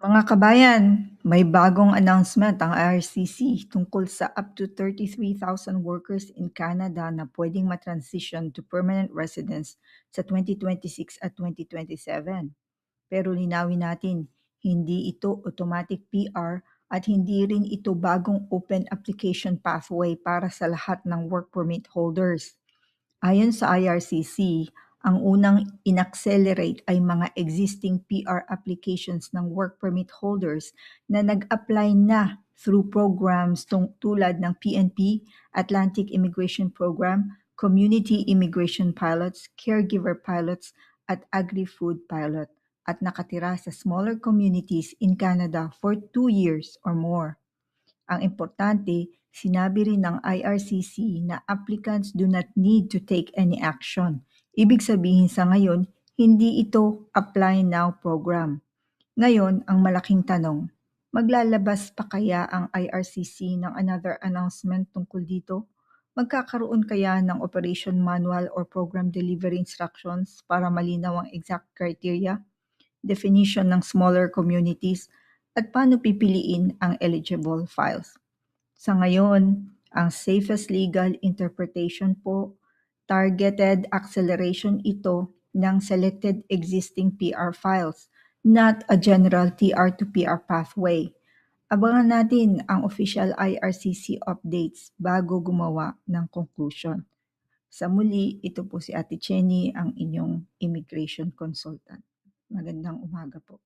Mga kabayan, may bagong announcement ang IRCC tungkol sa up to 33,000 workers in Canada na pwedeng matransition to permanent residence sa 2026 at 2027. Pero linawin natin, hindi ito automatic PR at hindi rin ito bagong open application pathway para sa lahat ng work permit holders. Ayon sa IRCC, ang unang inaccelerate ay mga existing PR applications ng work permit holders na nag-apply na through programs tulad ng PNP, Atlantic Immigration Program, Community Immigration Pilots, Caregiver Pilots, at Agri-Food Pilot at nakatira sa smaller communities in Canada for 2 years or more. Ang importante, sinabi rin ng IRCC na applicants do not need to take any action. Ibig sabihin sa ngayon, hindi ito Apply Now program. Ngayon, ang malaking tanong, maglalabas pa kaya ang IRCC ng another announcement tungkol dito? Magkakaroon kaya ng operation manual or program delivery instructions para malinaw ang exact criteria, definition ng smaller communities, at paano pipiliin ang eligible files? Sa ngayon, ang safest legal interpretation po, targeted acceleration ito ng selected existing PR files, not a general TR to PR pathway. Abangan natin ang official IRCC updates bago gumawa ng conclusion. Sa muli, ito po si Ate Chenny, ang inyong immigration consultant. Magandang umaga po.